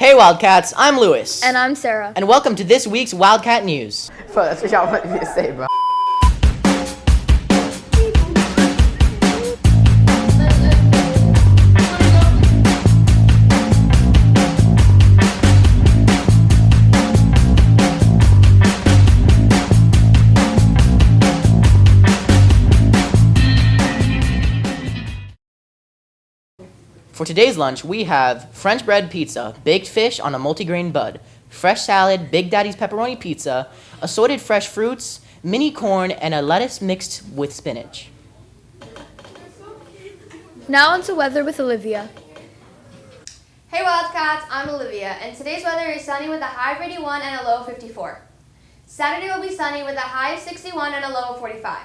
Hey Wildcats, I'm Lewis. And I'm Sarah. And welcome to this week's Wildcat News. Fuck, that's what y'all want me to say, bro. For today's lunch, we have French bread pizza, baked fish on a multigrain bud, fresh salad, Big Daddy's pepperoni pizza, assorted fresh fruits, mini corn, and a lettuce mixed with spinach. Now on to weather with Olivia. Hey Wildcats, I'm Olivia, and today's weather is sunny with a high of 81 and a low of 54. Saturday will be sunny with a high of 61 and a low of 45.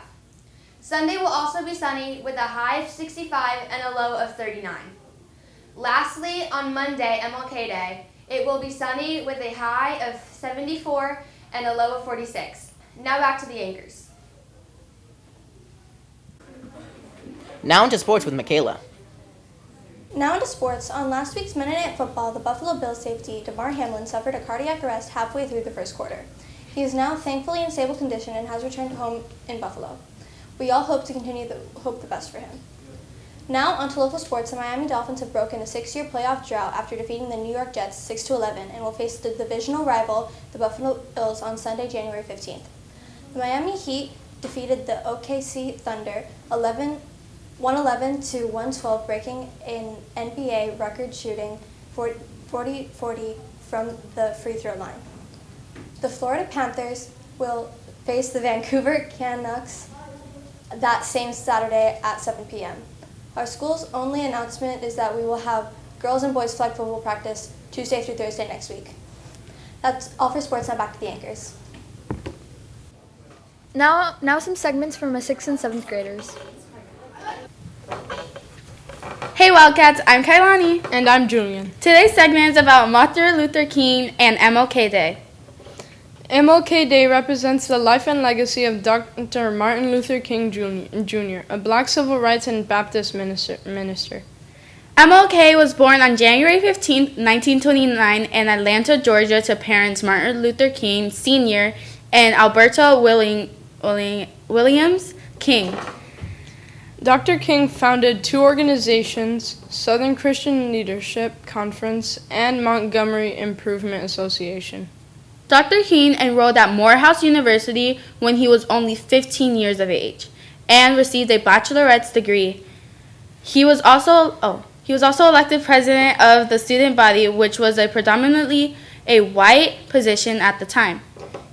Sunday will also be sunny with a high of 65 and a low of 39. Lastly, on Monday, MLK Day, it will be sunny with a high of 74 and a low of 46. Now back to the anchors. Now into sports with Michaela. Now into sports. On last week's Monday Night Football, the Buffalo Bills safety Damar Hamlin suffered a cardiac arrest halfway through the first quarter. He is now thankfully in stable condition and has returned home in Buffalo. We all hope the best for him. Now onto local sports. The Miami Dolphins have broken a 6-year playoff drought after defeating the New York Jets 6-11 and will face the divisional rival, the Buffalo Bills, on Sunday, January 15th. The Miami Heat defeated the OKC Thunder 111 to 112, breaking an NBA record shooting 40-40 from the free throw line. The Florida Panthers will face the Vancouver Canucks that same Saturday at 7 p.m. Our school's only announcement is that we will have girls and boys flag football practice Tuesday through Thursday next week. That's all for sports. Now back to the anchors. Now some segments from my 6th and 7th graders. Hey Wildcats, I'm Kailani. And I'm Julian. Today's segment is about Martin Luther King and MLK Day. MLK Day represents the life and legacy of Dr. Martin Luther King Jr., a black civil rights and Baptist minister. MLK was born on January 15, 1929 in Atlanta, Georgia to parents Martin Luther King Sr. and Alberta Williams King. Dr. King founded 2 organizations, Southern Christian Leadership Conference and Montgomery Improvement Association. Dr. King enrolled at Morehouse University when he was only 15 years of age and received a baccalaureate's degree. He was also elected president of the student body, which was a predominantly a white position at the time.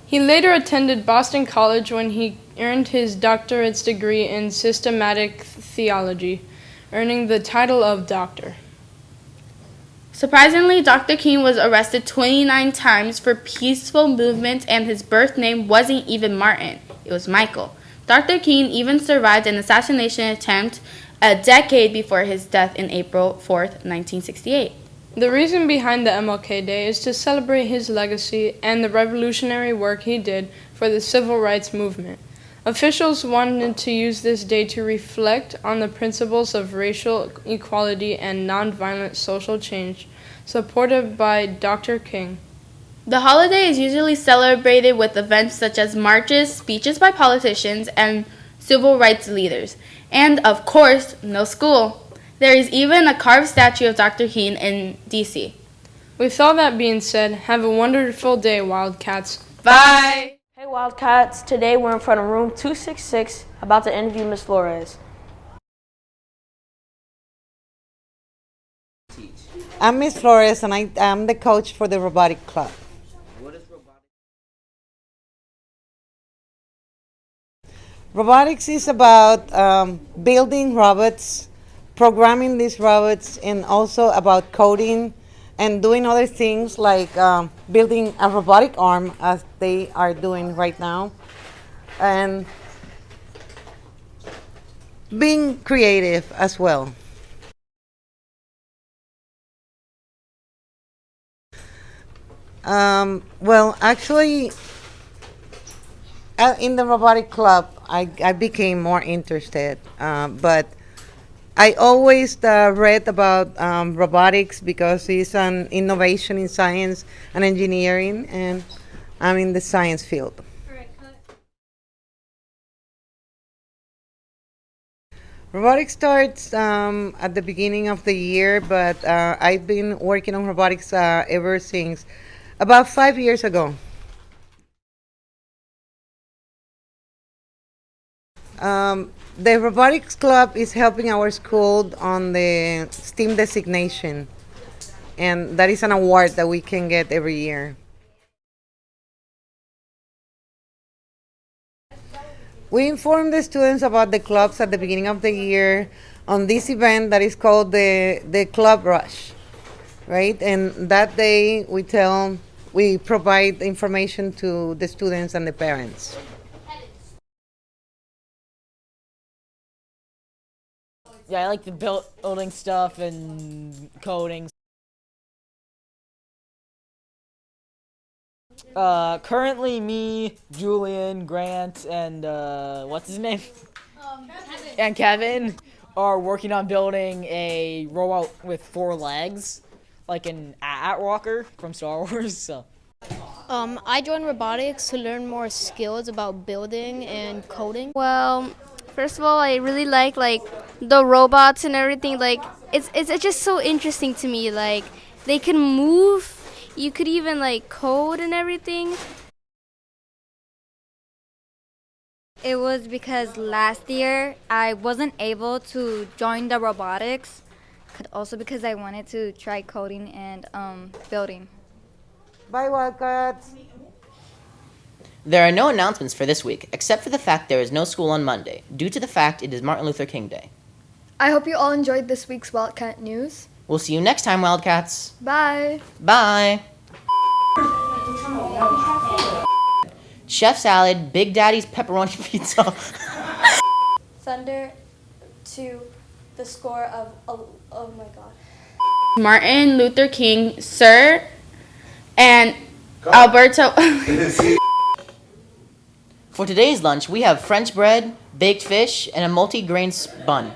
He later attended Boston College when he earned his doctorate's degree in systematic theology, earning the title of doctor. Surprisingly, Dr. King was arrested 29 times for peaceful movements, and his birth name wasn't even Martin. It was Michael. Dr. King even survived an assassination attempt a decade before his death in April 4th, 1968. The reason behind the MLK Day is to celebrate his legacy and the revolutionary work he did for the civil rights movement. Officials wanted to use this day to reflect on the principles of racial equality and nonviolent social change supported by Dr. King. The holiday is usually celebrated with events such as marches, speeches by politicians, and civil rights leaders. And, of course, no school. There is even a carved statue of Dr. King in D.C. With all that being said, have a wonderful day, Wildcats. Bye! Hey Wildcats, today we're in front of room 266 about to interview Miss Flores. I'm Miss Flores and I'm the coach for the robotic club. What is robotics? Robotics is about building robots, programming these robots, and also about coding and doing other things like building a robotic arm as they are doing right now, and being creative as well. Well, actually, in the robotic club, I became more interested, but I always read about robotics because it's an innovation in science and engineering, and I'm in the science field. Robotics starts at the beginning of the year, but I've been working on robotics ever since about 5 years ago. The robotics club is helping our school on the STEAM designation, and that is an award that we can get every year. We inform the students about the clubs at the beginning of the year on this event that is called the Club Rush, right? And that day we provide information to the students and the parents. Yeah, I like the building stuff and coding. Currently me, Julian, Grant, and what's his name? Kevin. And Kevin are working on building a robot with 4 legs, like an AT walker from Star Wars. So. I joined robotics to learn more skills about building and coding. Well, first of all, I really like the robots and everything. Like it's just so interesting to me. Like they can move. You could even like code and everything. It was because last year I wasn't able to join the robotics, also because I wanted to try coding and building. Bye, Wildcats. There are no announcements for this week, except for the fact there is no school on Monday, due to the fact it is Martin Luther King Day. I hope you all enjoyed this week's Wildcat news. We'll see you next time, Wildcats. Bye. Bye. Chef salad, Big Daddy's pepperoni pizza. Thunder to the score of, oh my god. Martin Luther King, Sir, and Alberto. For today's lunch, we have French bread, baked fish, and a multi-grain bun.